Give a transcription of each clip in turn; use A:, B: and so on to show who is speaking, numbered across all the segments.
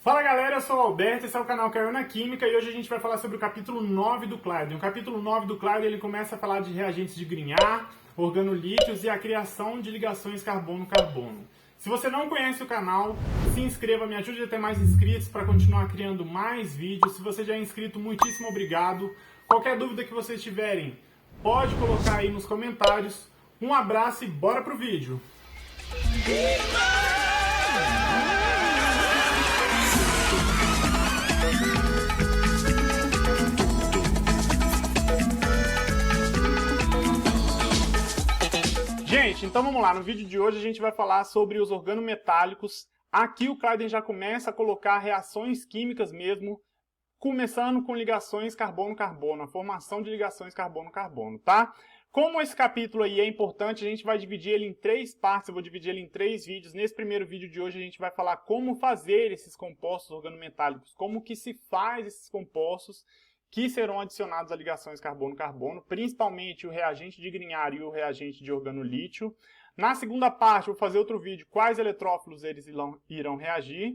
A: Fala galera, eu sou o Alberto, esse é o canal Caiu na Química e hoje a gente vai falar sobre o capítulo 9 do Claydon. O capítulo 9 do Claydon ele começa a falar de reagentes de Grignard, organolítios e a criação de ligações carbono-carbono. Se você não conhece o canal, se inscreva, me ajude a ter mais inscritos para continuar criando mais vídeos. Se você já é inscrito, muitíssimo obrigado. Qualquer dúvida que vocês tiverem, pode colocar aí nos comentários. Um abraço e bora pro vídeo! Gente, então vamos lá, no vídeo de hoje a gente vai falar sobre os organometálicos. Aqui o Claydon já começa a colocar reações químicas mesmo, começando com ligações carbono-carbono, a formação de ligações carbono-carbono, tá? Como esse capítulo aí é importante, a gente vai dividir ele em três partes, eu vou dividir ele em três vídeos. Nesse primeiro vídeo de hoje a gente vai falar como fazer esses compostos organometálicos, como que se faz esses compostos que serão adicionados a ligações carbono-carbono, principalmente o reagente de Grignard e o reagente de organolítio. Na segunda parte, eu vou fazer outro vídeo, quais eletrófilos eles irão reagir.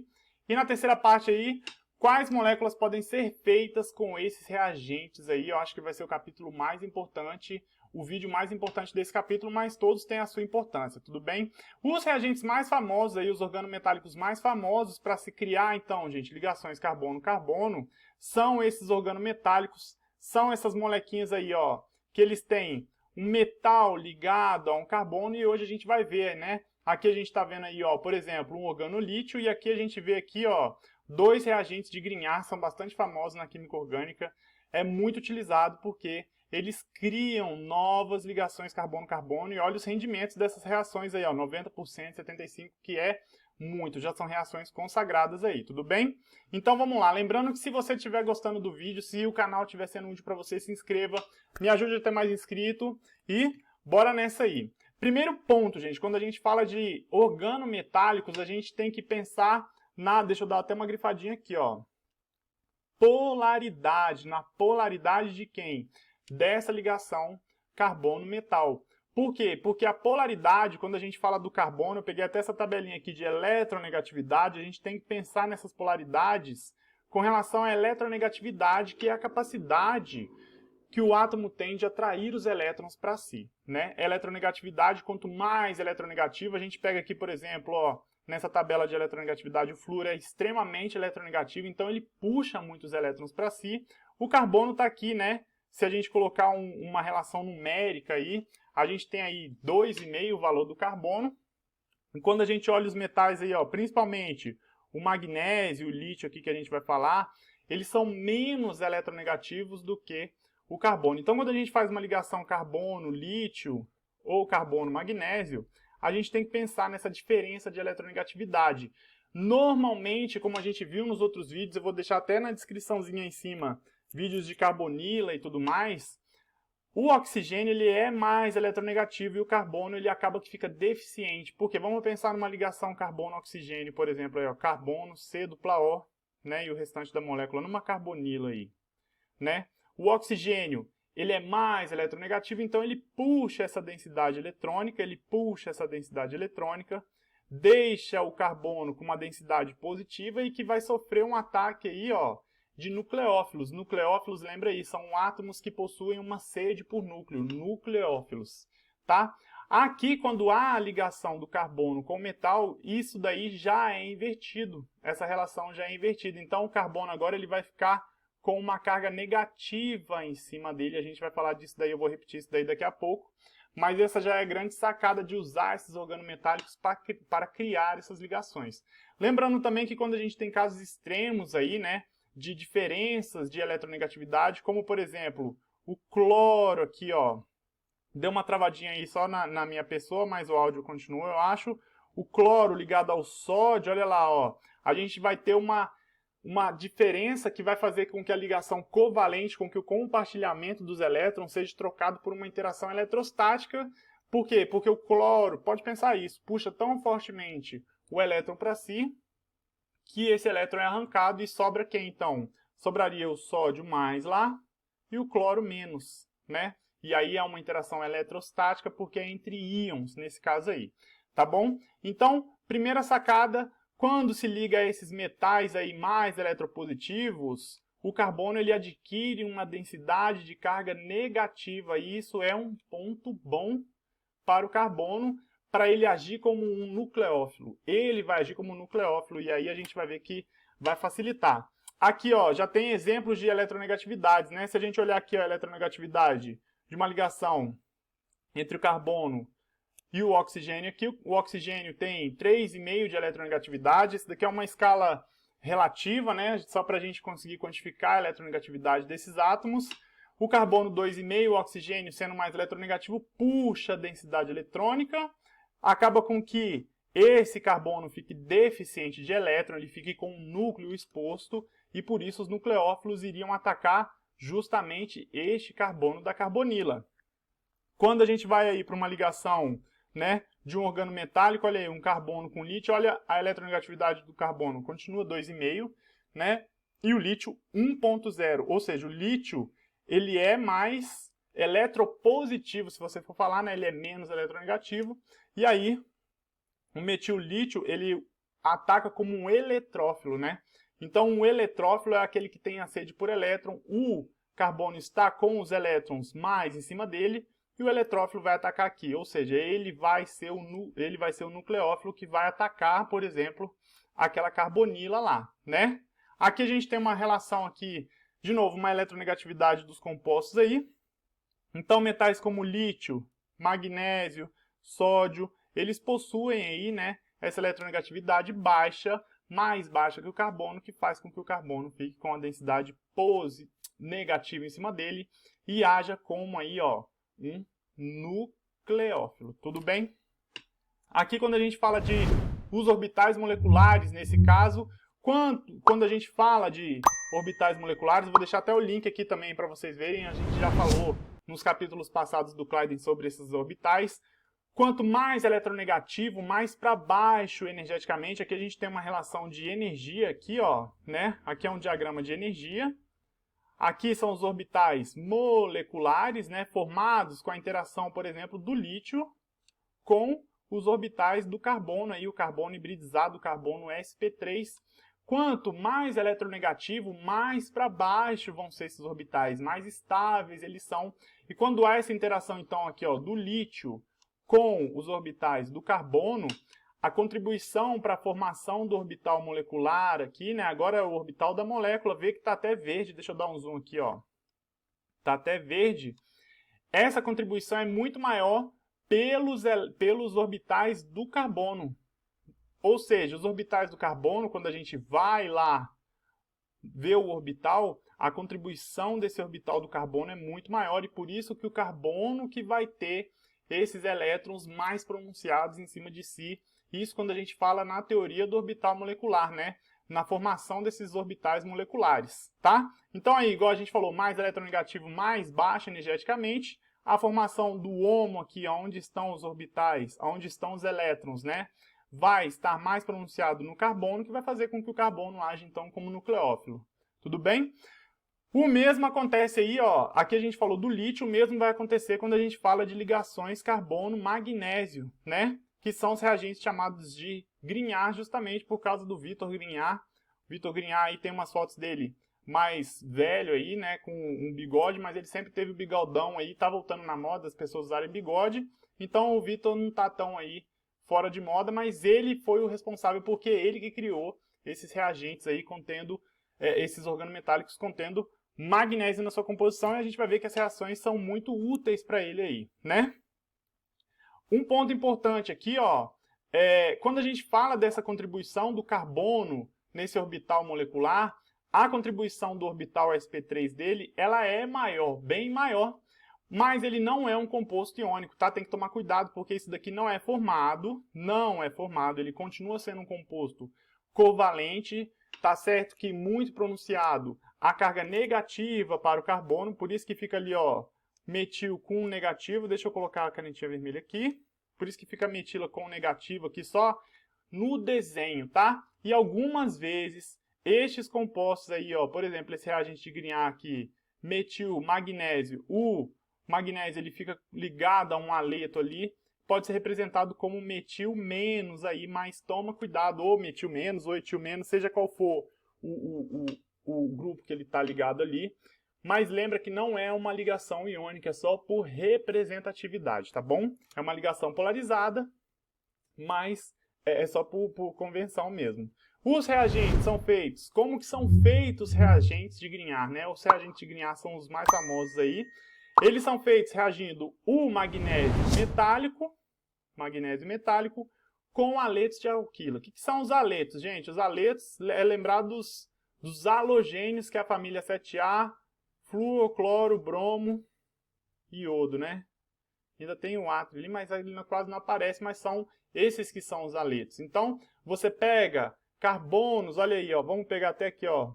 A: E na terceira parte aí, quais moléculas podem ser feitas com esses reagentes aí. Eu acho que vai ser o capítulo mais importante, o vídeo mais importante desse capítulo, mas todos têm a sua importância, tudo bem? Os reagentes mais famosos aí, os organometálicos mais famosos para se criar, então, gente, ligações carbono-carbono, são esses organometálicos, são essas molequinhas aí, ó, que eles têm um metal ligado a um carbono e hoje a gente vai ver, né? Aqui a gente está vendo aí, ó, por exemplo, um organolítio e aqui a gente vê aqui, ó, dois reagentes de Grignard, são bastante famosos na química orgânica, é muito utilizado porque eles criam novas ligações carbono-carbono e olha os rendimentos dessas reações aí, ó, 90%, 75%, que é muito, já são reações consagradas aí, tudo bem? Então vamos lá, lembrando que se você estiver gostando do vídeo, se o canal estiver sendo útil para você, se inscreva, me ajude a ter mais inscrito e bora nessa aí. Primeiro ponto, gente, quando a gente fala de organometálicos, a gente tem que pensar na, deixa eu dar até uma grifadinha aqui, ó, polaridade, na polaridade de quem? Dessa ligação carbono-metal. Por quê? Porque a polaridade, quando a gente fala do carbono, eu peguei até essa tabelinha aqui de eletronegatividade, a gente tem que pensar nessas polaridades com relação à eletronegatividade, que é a capacidade que o átomo tem de atrair os elétrons para si, né? Eletronegatividade, quanto mais eletronegativo, a gente pega aqui, por exemplo, ó, nessa tabela de eletronegatividade, o flúor é extremamente eletronegativo, então ele puxa muitos elétrons para si. O carbono está aqui, né? Se a gente colocar uma relação numérica aí, a gente tem aí 2,5 o valor do carbono. E quando a gente olha os metais aí, ó, principalmente o magnésio, o lítio aqui que a gente vai falar, eles são menos eletronegativos do que o carbono. Então, quando a gente faz uma ligação carbono-lítio ou carbono-magnésio, a gente tem que pensar nessa diferença de eletronegatividade. Normalmente, como a gente viu nos outros vídeos, eu vou deixar até na descriçãozinha em cima, vídeos de carbonila e tudo mais, o oxigênio ele é mais eletronegativo e o carbono ele acaba que fica deficiente. Porque vamos pensar numa ligação carbono-oxigênio, por exemplo, aí, ó, carbono, C dupla O, né, e o restante da molécula numa carbonila aí, né? O oxigênio ele é mais eletronegativo, então ele puxa essa densidade eletrônica, deixa o carbono com uma densidade positiva e que vai sofrer um ataque aí, ó, de nucleófilos. Nucleófilos, lembra aí, são átomos que possuem uma sede por núcleo, nucleófilos, tá? Aqui, quando há a ligação do carbono com o metal, isso daí já é invertido, essa relação já é invertida. Então, o carbono agora ele vai ficar com uma carga negativa em cima dele, a gente vai falar disso daí, eu vou repetir isso daí daqui a pouco, mas essa já é a grande sacada de usar esses organometálicos para criar essas ligações. Lembrando também que quando a gente tem casos extremos aí, né, de diferenças de eletronegatividade, como por exemplo, o cloro aqui, ó, deu uma travadinha aí só na minha pessoa, mas o áudio continua, eu acho. O cloro ligado ao sódio, olha lá, ó, a gente vai ter uma diferença que vai fazer com que a ligação covalente, com que o compartilhamento dos elétrons seja trocado por uma interação eletrostática. Por quê? Porque o cloro, pode pensar isso, puxa tão fortemente o elétron para si, que esse elétron é arrancado e sobra quem, então? Sobraria o sódio mais lá e o cloro menos, né? E aí é uma interação eletrostática porque é entre íons, nesse caso aí, tá bom? Então, primeira sacada, Quando se liga a esses metais aí mais eletropositivos, o carbono ele adquire uma densidade de carga negativa, e isso é um ponto bom para o carbono, para ele agir como um nucleófilo. Ele vai agir como um nucleófilo, e aí a gente vai ver que vai facilitar. Aqui, ó, já tem exemplos de eletronegatividades, né? Se a gente olhar aqui a eletronegatividade de uma ligação entre o carbono e o oxigênio, aqui o oxigênio tem 3,5 de eletronegatividade. Isso daqui é uma escala relativa, né? Só para a gente conseguir quantificar a eletronegatividade desses átomos. O carbono 2,5, o oxigênio sendo mais eletronegativo, puxa a densidade eletrônica, acaba com que esse carbono fique deficiente de elétron, ele fique com um núcleo exposto, e por isso os nucleófilos iriam atacar justamente este carbono da carbonila. Quando a gente vai aí para uma ligação, né, de um organometálico, olha aí, um carbono com lítio, olha a eletronegatividade do carbono, continua 2,5, né, e o lítio 1,0, ou seja, o lítio ele é mais eletropositivo, se você for falar, né, ele é menos eletronegativo, e aí o metil-lítio ele ataca como um eletrófilo, né? Então, um eletrófilo é aquele que tem a sede por elétron, o carbono está com os elétrons mais em cima dele, e o eletrófilo vai atacar aqui, ou seja, ele vai ser o nucleófilo que vai atacar, por exemplo, aquela carbonila lá, né? Aqui a gente tem uma relação aqui, de novo, uma eletronegatividade dos compostos aí. Então, metais como lítio, magnésio, sódio, eles possuem aí, né, essa eletronegatividade baixa, mais baixa que o carbono, que faz com que o carbono fique com a densidade negativa em cima dele e haja como aí, ó, um nucleófilo. Tudo bem? Aqui quando a gente fala de os orbitais moleculares, nesse caso, quando a gente fala de orbitais moleculares, vou deixar até o link aqui também para vocês verem, a gente já falou nos capítulos passados do Kleiden sobre esses orbitais. Quanto mais eletronegativo, mais para baixo energeticamente. Aqui a gente tem uma relação de energia aqui, ó, né? Aqui é um diagrama de energia. Aqui são os orbitais moleculares, né, formados com a interação, por exemplo, do lítio com os orbitais do carbono, aí, o carbono hibridizado, o carbono sp3. Quanto mais eletronegativo, mais para baixo vão ser esses orbitais, mais estáveis eles são. E quando há essa interação, então, aqui, ó, do lítio com os orbitais do carbono, a contribuição para a formação do orbital molecular aqui, né? Agora é o orbital da molécula, vê que está até verde, deixa eu dar um zoom aqui, ó. Está até verde. Essa contribuição é muito maior pelos orbitais do carbono. Ou seja, os orbitais do carbono, quando a gente vai lá ver o orbital, a contribuição desse orbital do carbono é muito maior, e por isso que o carbono que vai ter esses elétrons mais pronunciados em cima de si. Isso quando a gente fala na teoria do orbital molecular, né? Na formação desses orbitais moleculares, tá? Então aí, igual a gente falou, mais eletronegativo, mais baixo energeticamente. A formação do HOMO aqui, onde estão os orbitais, onde estão os elétrons, né? Vai estar mais pronunciado no carbono, que vai fazer com que o carbono age, então, como nucleófilo. Tudo bem? O mesmo acontece aí, ó, aqui a gente falou do lítio, o mesmo vai acontecer quando a gente fala de ligações carbono-magnésio, né? Que são os reagentes chamados de Grignard, justamente por causa do Victor Grignard. O Victor Grignard aí tem umas fotos dele mais velho aí, né, com um bigode, mas ele sempre teve o bigodão aí, tá voltando na moda as pessoas usarem bigode. Então o Victor não tá tão aí fora de moda, mas ele foi o responsável porque ele que criou esses reagentes aí contendo, esses organometálicos contendo magnésio na sua composição, e a gente vai ver que as reações são muito úteis para ele aí, né? Um ponto importante aqui, ó, quando a gente fala dessa contribuição do carbono nesse orbital molecular, a contribuição do orbital sp3 dele, ela é maior, bem maior, mas ele não é um composto iônico, tá? Tem que tomar cuidado porque isso daqui não é formado, ele continua sendo um composto covalente, tá certo que muito pronunciado a carga negativa para o carbono, por isso que fica ali, ó, metil com negativo. Deixa eu colocar a canetinha vermelha aqui. Por isso que fica metila com negativo aqui só no desenho, tá? E algumas vezes estes compostos aí, ó, por exemplo, esse reagente de Grignard aqui, metil, magnésio, o magnésio ele fica ligado a um haleto ali, pode ser representado como metil menos aí, mas toma cuidado, ou metil menos, ou etil menos, seja qual for o grupo que ele está ligado ali. Mas lembra que não é uma ligação iônica, é só por representatividade, tá bom? É uma ligação polarizada, mas é só por convenção mesmo. Os reagentes são feitos, como que são feitos os reagentes de Grignard, né? Os reagentes de Grignard são os mais famosos aí. Eles são feitos reagindo o magnésio metálico com haletos de alquila. O que são os haletos, gente? Os haletos é lembrar dos halogênios, que é a família 7A, flúor, cloro, bromo e iodo, né? Ainda tem o átrio ali, mas ele quase não aparece, mas são esses que são os haletos. Então, você pega carbonos, olha aí, ó, vamos pegar até aqui, ó,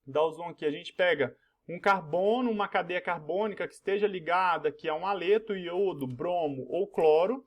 A: dá o zoom aqui, a gente pega um carbono, uma cadeia carbônica que esteja ligada aqui a um haleto, iodo, bromo ou cloro,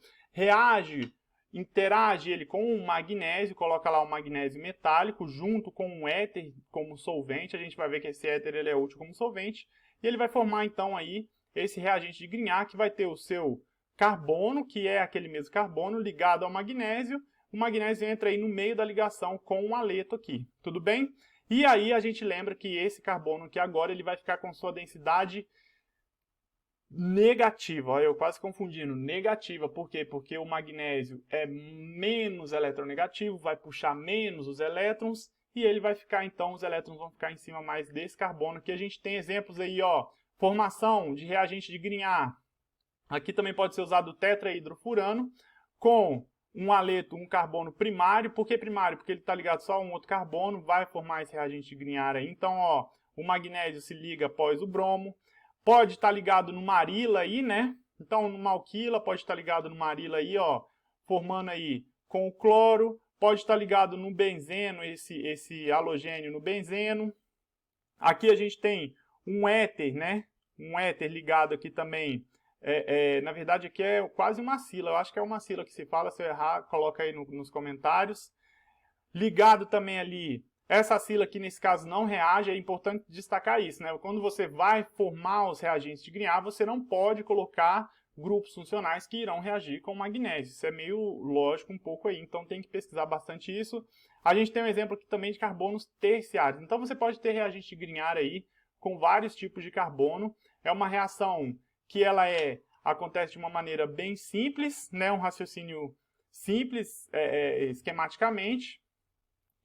A: interage ele com um magnésio, coloca lá o magnésio metálico junto com um éter como solvente, a gente vai ver que esse éter ele é útil como solvente, e ele vai formar então aí esse reagente de Grignard, que vai ter o seu carbono, que é aquele mesmo carbono, ligado ao magnésio. O magnésio entra aí no meio da ligação com o haleto aqui, tudo bem? E aí a gente lembra que esse carbono aqui agora ele vai ficar com sua densidade negativa. Olha, eu quase confundindo, negativa. Por quê? Porque o magnésio é menos eletronegativo, vai puxar menos os elétrons, e ele vai ficar, então, os elétrons vão ficar em cima mais desse carbono. Aqui a gente tem exemplos aí, ó, formação de reagente de Grignard. Aqui também pode ser usado o tetrahidrofurano com um haleto, um carbono primário. Por que primário? Porque ele está ligado só a um outro carbono, vai formar esse reagente de Grignard aí. Então, ó, o magnésio se liga após o bromo. Pode estar ligado no marila aí, né? Então, numa alquila, pode estar ligado no marila aí, ó, formando aí com o cloro. Pode estar ligado no benzeno, esse halogênio no benzeno. Aqui a gente tem um éter, né? Um éter ligado aqui também. Na verdade, aqui é quase uma síla. Eu acho que é uma síla que se fala. Se eu errar, coloca aí nos comentários. Ligado também ali. Essa síla aqui, nesse caso, não reage. É importante destacar isso, né? Quando você vai formar os reagentes de Grignard, você não pode colocar grupos funcionais que irão reagir com magnésio. Isso é meio lógico um pouco aí. Então, tem que pesquisar bastante isso. A gente tem um exemplo aqui também de carbonos terciários. Então, você pode ter reagente de Grignard aí com vários tipos de carbono. É uma reação que acontece de uma maneira bem simples, né? Um raciocínio simples esquematicamente,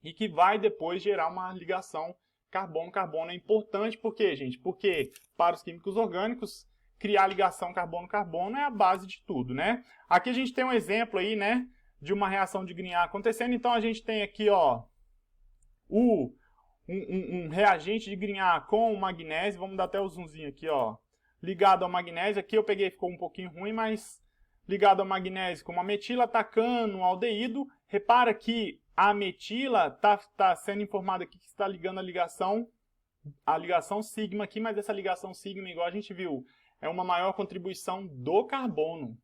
A: e que vai depois gerar uma ligação carbono-carbono. É importante por quê, gente? Porque para os químicos orgânicos, criar ligação carbono-carbono é a base de tudo, né? Aqui a gente tem um exemplo aí, né, de uma reação de Grignard acontecendo. Então a gente tem aqui, ó, um reagente de Grignard com o magnésio. Vamos dar até o zoomzinho aqui, ó. Ligado ao magnésio, aqui eu peguei, ficou um pouquinho ruim, mas ligado ao magnésio com uma metila atacando um aldeído. Repara que a metila tá sendo informada aqui que está ligando a ligação sigma aqui, mas essa ligação sigma, igual a gente viu, é uma maior contribuição do carbono.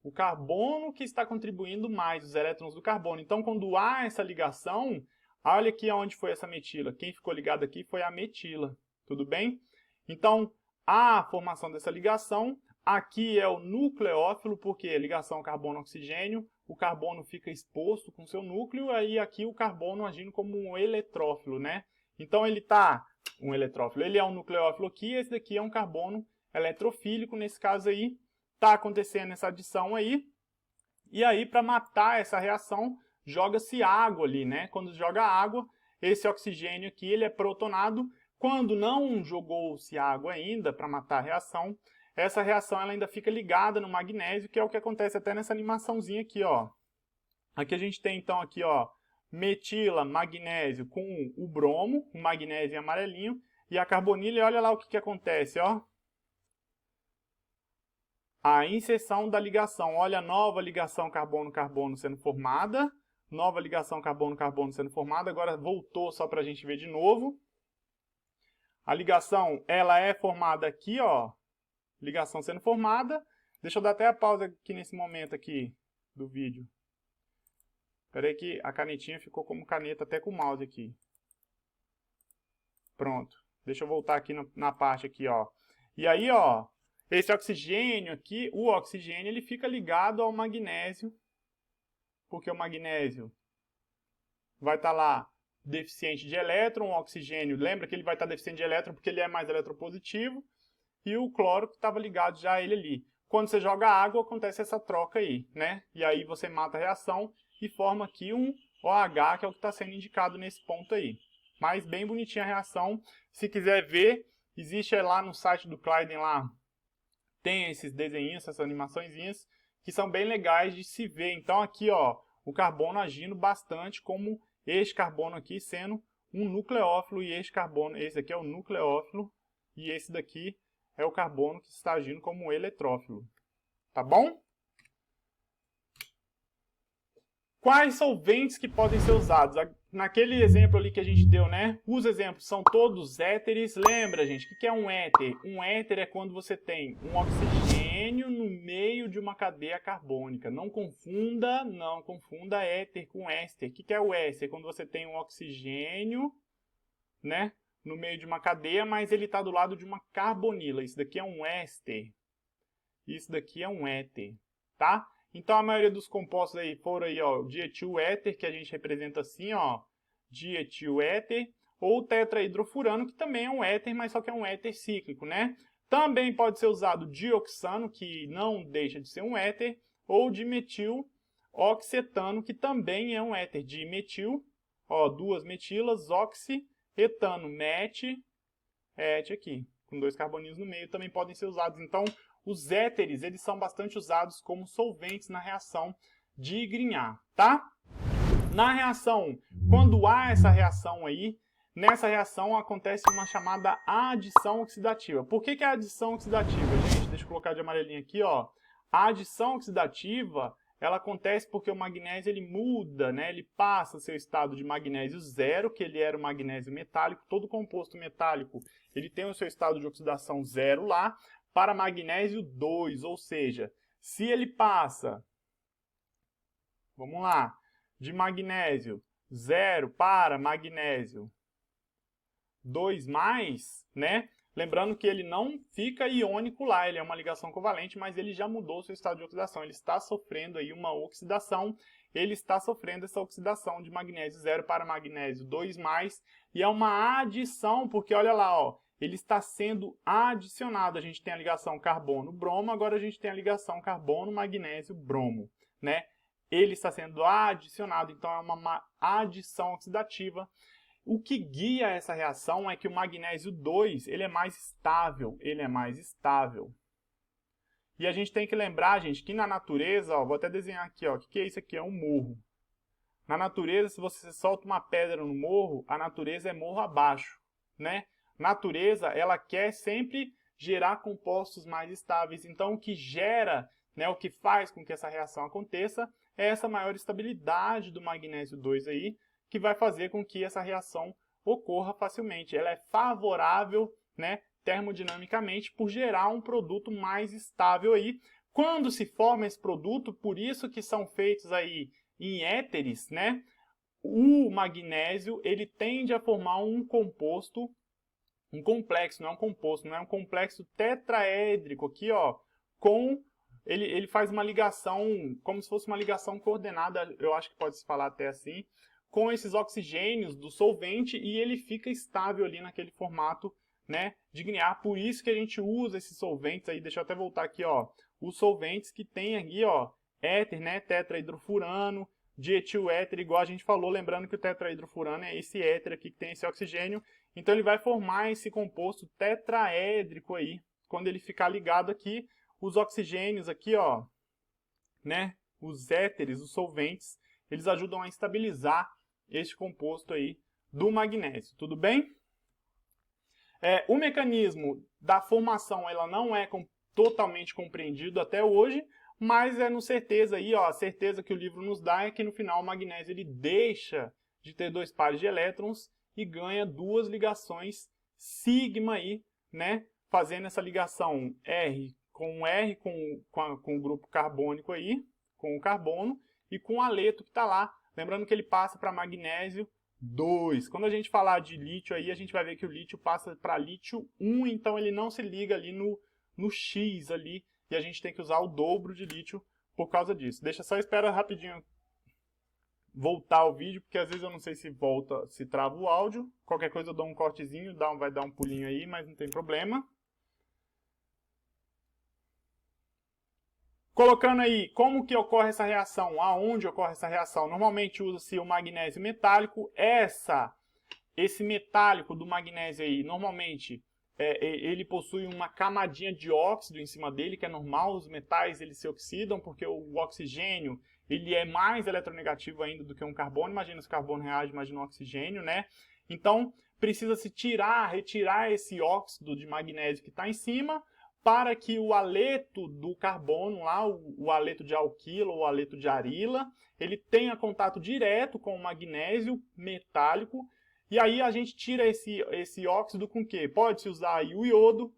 A: O carbono que está contribuindo mais, os elétrons do carbono. Então, quando há essa ligação, olha aqui onde foi essa metila. Quem ficou ligado aqui foi a metila, tudo bem? Então, a formação dessa ligação, aqui é o nucleófilo, porque é ligação carbono-oxigênio, o carbono fica exposto com seu núcleo, aí aqui o carbono agindo como um eletrófilo, né? Então ele um eletrófilo, ele é um nucleófilo aqui, esse daqui é um carbono eletrofílico, nesse caso aí, está acontecendo essa adição aí, e aí para matar essa reação, joga-se água ali, né? Quando joga água, esse oxigênio aqui, ele é protonado. Quando não jogou-se água ainda para matar a reação, essa reação ela ainda fica ligada no magnésio, que é o que acontece até nessa animaçãozinha aqui, ó. Aqui a gente tem então aqui, ó, metila, magnésio com o bromo, o magnésio em amarelinho, e a carbonila, e olha lá o que acontece, ó. A inserção da ligação, olha a nova ligação carbono-carbono sendo formada, nova ligação carbono-carbono sendo formada, agora voltou só para a gente ver de novo. A ligação, ela é formada aqui, ó, ligação sendo formada. Deixa eu dar até a pausa aqui nesse momento aqui do vídeo. Espera aí que a canetinha ficou como caneta até com o mouse aqui. Pronto. Deixa eu voltar aqui na parte aqui, ó. E aí, ó, esse oxigênio aqui, o oxigênio, ele fica ligado ao magnésio, porque o magnésio vai estar lá deficiente de elétron, o oxigênio, lembra que ele vai estar deficiente de elétron porque ele é mais eletropositivo, e o cloro que estava ligado já a ele ali. Quando você joga água, acontece essa troca aí, né? E aí você mata a reação e forma aqui um OH, que é o que está sendo indicado nesse ponto aí. Mas bem bonitinha a reação. Se quiser ver, existe lá no site do Clayden lá, tem esses desenhos, essas animaçõezinhas, que são bem legais de se ver. Então aqui, ó, o carbono agindo bastante como este carbono aqui sendo um nucleófilo, e este carbono, esse aqui é o nucleófilo, e esse daqui é o carbono que está agindo como um eletrófilo. Tá bom? Quais solventes que podem ser usados? Naquele exemplo ali que a gente deu, né? Os exemplos são todos éteres. Lembra, gente, o que é um éter? Um éter é quando você tem um oxigênio no meio de uma cadeia carbônica. Não confunda éter com éster. O que é o éster? Quando você tem um oxigênio, né, no meio de uma cadeia, mas ele está do lado de uma carbonila. Isso daqui é um éster. Isso daqui é um éter, tá? Então a maioria dos compostos aí foram aí, ó, dietil-éter, que a gente representa assim, ó, dietil-éter, ou tetrahidrofurano, que também é um éter, mas só que é um éter cíclico, né? Também pode ser usado dioxano, que não deixa de ser um éter, ou dimetil-oxetano, que também é um éter. Dimetil, ó, duas metilas, oxi, etano, met, et aqui, com dois carboninhos no meio, também podem ser usados. Então, os éteres, eles são bastante usados como solventes na reação de Grignard, tá? Na reação, quando há essa reação aí, nessa reação acontece uma chamada adição oxidativa. Por que é a adição oxidativa, gente? Deixa eu colocar de amarelinho aqui, ó. A adição oxidativa, ela acontece porque o magnésio ele muda, né? Ele passa seu estado de magnésio zero, que ele era o magnésio metálico. Todo composto metálico, ele tem o seu estado de oxidação zero lá, para magnésio 2, ou seja, se ele passa, vamos lá, de magnésio 0 para magnésio 2+, né? Lembrando que ele não fica iônico lá, ele é uma ligação covalente, mas ele já mudou seu estado de oxidação, ele está sofrendo aí uma oxidação, ele está sofrendo essa oxidação de magnésio 0 para magnésio 2+, e é uma adição, porque olha lá, ó, ele está sendo adicionado. A gente tem a ligação carbono-bromo, agora a gente tem a ligação carbono-magnésio-bromo, né? Ele está sendo adicionado, então é uma adição oxidativa. O que guia essa reação é que o magnésio 2, ele é mais estável, E a gente tem que lembrar, gente, que na natureza, ó, vou até desenhar aqui, ó, o que é isso aqui? É um morro. Na natureza, se você solta uma pedra no morro, a natureza é morro abaixo, né? Natureza, ela quer sempre gerar compostos mais estáveis. Então, o que gera, né, o que faz com que essa reação aconteça é essa maior estabilidade do magnésio 2 aí, que vai fazer com que essa reação ocorra facilmente. Ela é favorável, né, termodinamicamente por gerar um produto mais estável aí. Quando se forma esse produto, por isso que são feitos aí em éteres, né, o magnésio ele tende a formar um composto, um complexo, não é um composto, não é um complexo tetraédrico aqui, ó, com ele faz uma ligação, como se fosse uma ligação coordenada, eu acho que pode se falar até assim, com esses oxigênios do solvente, e ele fica estável ali naquele formato, né, de Grignard. Por isso que a gente usa esses solventes aí, deixa eu até voltar aqui, ó, os solventes que tem aqui, ó, éter, né, tetrahidrofurano, dietil-éter, igual a gente falou, lembrando que o tetrahidrofurano é esse éter aqui que tem esse oxigênio, então ele vai formar esse composto tetraédrico aí, quando ele ficar ligado aqui, os oxigênios aqui, ó, né, os éteres, os solventes, eles ajudam a estabilizar este composto aí do magnésio, tudo bem? O mecanismo da formação, ela não é totalmente compreendido até hoje, mas é no certeza aí, ó, a certeza que o livro nos dá é que no final o magnésio ele deixa de ter dois pares de elétrons e ganha duas ligações sigma aí, né, fazendo essa ligação R com o grupo carbônico aí, com o carbono, e com o aleto que está lá. Lembrando que ele passa para magnésio 2. Quando a gente falar de lítio aí, a gente vai ver que o lítio passa para lítio 1, então ele não se liga ali no no X ali, e a gente tem que usar o dobro de lítio por causa disso. Deixa só, espera rapidinho voltar o vídeo, porque às vezes eu não sei se volta, se trava o áudio. Qualquer coisa eu dou um cortezinho, vai dar um pulinho aí, mas não tem problema. Colocando aí como que ocorre essa reação, aonde ocorre essa reação. Normalmente usa-se o magnésio metálico. Esse metálico do magnésio aí, normalmente, ele possui uma camadinha de óxido em cima dele, que é normal. Os metais eles se oxidam porque o oxigênio ele é mais eletronegativo ainda do que um carbono. Imagina se o carbono reage, imagina o oxigênio, né? Então, precisa-se retirar esse óxido de magnésio que está em cima, para que o haleto do carbono, lá, o haleto de alquila ou haleto de arila, ele tenha contato direto com o magnésio metálico, e aí a gente tira esse óxido com o quê? Pode-se usar aí o iodo,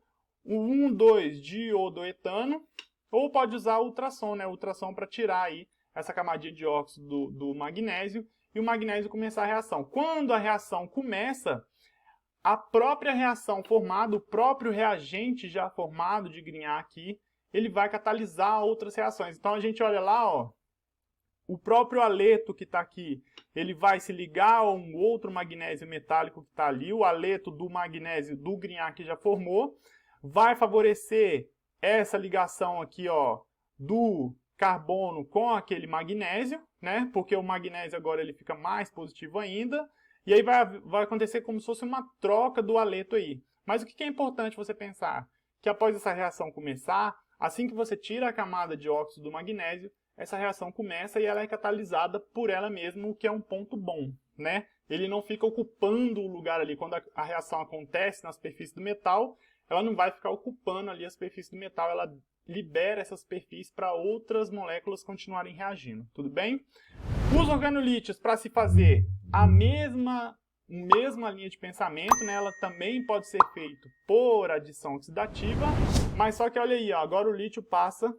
A: o 1,2-diodoetano, ou pode usar o ultrassom, né? O ultrassom para tirar aí essa camadinha de óxido do magnésio, e o magnésio começar a reação. Quando a reação começa, a própria reação formada, o próprio reagente já formado de Grignard aqui, ele vai catalisar outras reações. Então a gente olha lá, ó, o próprio haleto que está aqui, ele vai se ligar a um outro magnésio metálico que está ali, o haleto do magnésio do Grignard que já formou, vai favorecer essa ligação aqui, ó, do carbono com aquele magnésio, né? Porque o magnésio agora ele fica mais positivo ainda. E aí vai acontecer como se fosse uma troca do haleto aí. Mas o que é importante você pensar? Que após essa reação começar, assim que você tira a camada de óxido do magnésio, essa reação começa e ela é catalisada por ela mesma, o que é um ponto bom, né? Ele não fica ocupando o lugar ali. Quando a reação acontece na superfície do metal, ela não vai ficar ocupando ali a superfície do metal, ela libera essa superfície para outras moléculas continuarem reagindo, tudo bem? Os organolítios, para se fazer a mesma linha de pensamento, né, ela também pode ser feita por adição oxidativa, mas só que olha aí, ó, agora o lítio passa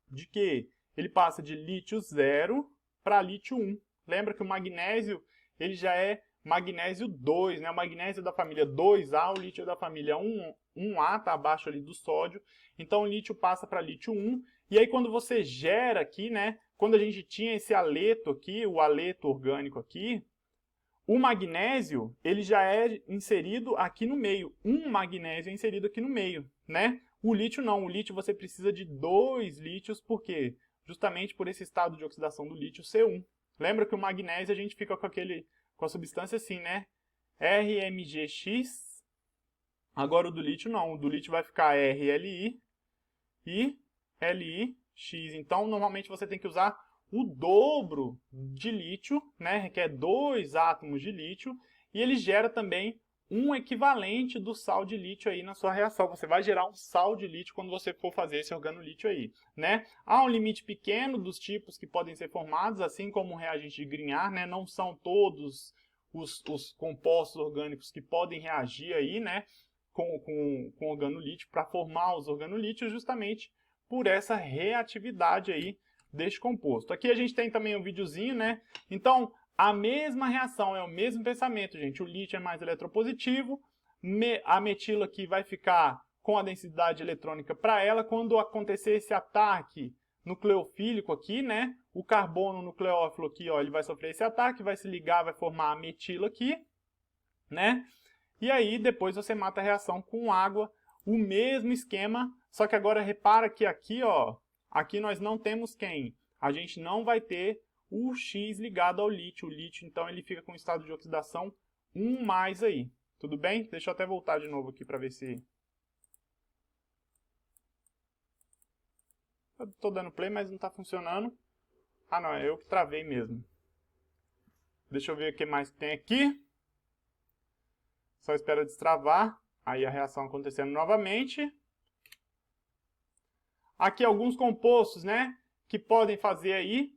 A: de quê? Ele passa de lítio 0 para lítio 1. Lembra que o magnésio ele já é magnésio 2, né? O magnésio é da família 2A, o lítio é da família 1A, está abaixo ali do sódio. Então o lítio passa para lítio 1. E aí quando você gera aqui, né? Quando a gente tinha esse haleto aqui, o haleto orgânico aqui, o magnésio ele já é inserido aqui no meio. Um magnésio é inserido aqui no meio, né? O lítio não. O lítio você precisa de 2 lítios, por quê? Justamente por esse estado de oxidação do lítio C1. Lembra que o magnésio a gente fica com a substância assim, né? RMgX. Agora o do lítio não. O do lítio vai ficar RLI e LiX. Então, normalmente você tem que usar o dobro de lítio, né? Que é 2 átomos de lítio. E ele gera também um equivalente do sal de lítio aí na sua reação. Você vai gerar um sal de lítio quando você for fazer esse organolítio aí, né? Há um limite pequeno dos tipos que podem ser formados, assim como o reagente de Grignard, né? Não são todos os compostos orgânicos que podem reagir aí, né? Com organolítio para formar os organolítios, justamente por essa reatividade aí deste composto. Aqui a gente tem também um videozinho, né? Então, a mesma reação, é o mesmo pensamento, gente. O lítio é mais eletropositivo, a metila aqui vai ficar com a densidade eletrônica para ela. Quando acontecer esse ataque nucleofílico aqui, né? O carbono nucleófilo aqui, ó, ele vai sofrer esse ataque, vai se ligar, vai formar a metila aqui, né? E aí depois você mata a reação com água, o mesmo esquema, só que agora repara que aqui, ó, aqui nós não temos quem? A gente não vai ter o X ligado ao lítio. O lítio, então, ele fica com estado de oxidação 1+ aí. Tudo bem? Deixa eu até voltar de novo aqui para ver se... Eu tô dando play, mas não está funcionando. Ah, não, é eu que travei mesmo. Deixa eu ver o que mais tem aqui. Só espera destravar. Aí a reação acontecendo novamente. Aqui alguns compostos, né, que podem fazer aí.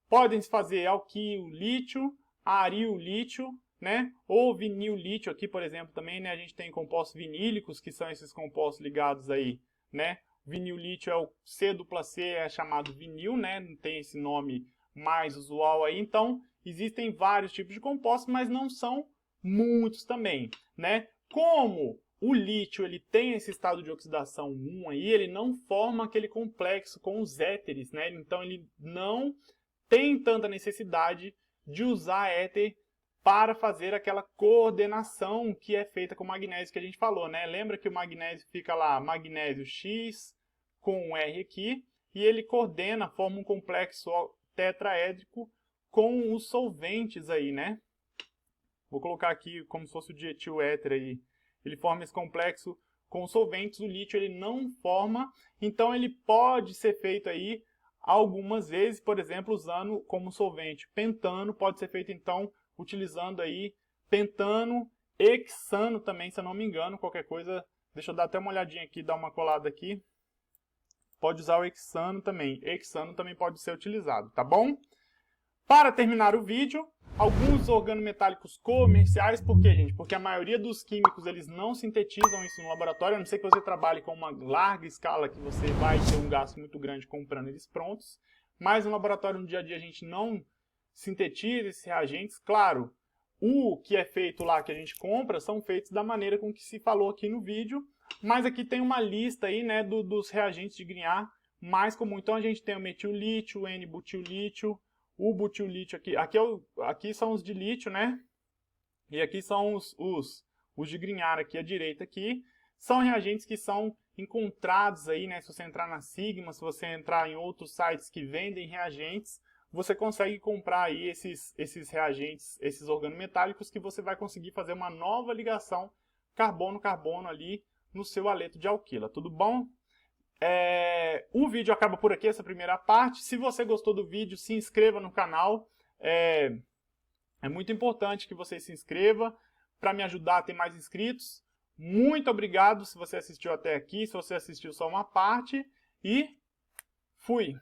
A: Podem se fazer alquil lítio, aril lítio, né, ou vinil lítio aqui, por exemplo, também, né, a gente tem compostos vinílicos, que são esses compostos ligados aí, né. Vinil lítio é o C+C, é chamado vinil, né, não tem esse nome mais usual aí. Então, existem vários tipos de compostos, mas não são muitos também, né. Como o lítio ele tem esse estado de oxidação 1 aí, ele não forma aquele complexo com os éteres, né? Então ele não tem tanta necessidade de usar éter para fazer aquela coordenação que é feita com o magnésio que a gente falou, né? Lembra que o magnésio fica lá, magnésio X com um R aqui, e ele coordena, forma um complexo tetraédrico com os solventes aí, né? Vou colocar aqui como se fosse o dietil éter aí. Ele forma esse complexo com solventes, o lítio ele não forma, então ele pode ser feito aí algumas vezes, por exemplo, usando como solvente pentano, pode ser feito então utilizando aí pentano, hexano também, se eu não me engano, qualquer coisa, deixa eu dar até uma olhadinha aqui, dar uma colada aqui, pode usar o hexano também pode ser utilizado, tá bom? Para terminar o vídeo, alguns organometálicos comerciais, por quê, gente? Porque a maioria dos químicos eles não sintetizam isso no laboratório, a não ser que você trabalhe com uma larga escala, que você vai ter um gasto muito grande comprando eles prontos, mas no laboratório, no dia a dia, a gente não sintetiza esses reagentes. Claro, o que é feito lá, que a gente compra, são feitos da maneira com que se falou aqui no vídeo, mas aqui tem uma lista aí, né, dos reagentes de Grignard mais comum. Então a gente tem o metil-lítio, o N-butil-lítio, o butil-lítio aqui são os de lítio, né? E aqui são os de Grignard aqui à direita aqui. São reagentes que são encontrados aí, né? Se você entrar na Sigma, se você entrar em outros sites que vendem reagentes, você consegue comprar aí esses reagentes, esses organometálicos, que você vai conseguir fazer uma nova ligação carbono-carbono ali no seu haleto de alquila. Tudo bom? O vídeo acaba por aqui, essa primeira parte. Se você gostou do vídeo, se inscreva no canal. É muito importante que você se inscreva para me ajudar a ter mais inscritos. Muito obrigado se você assistiu até aqui, se você assistiu só uma parte. E fui!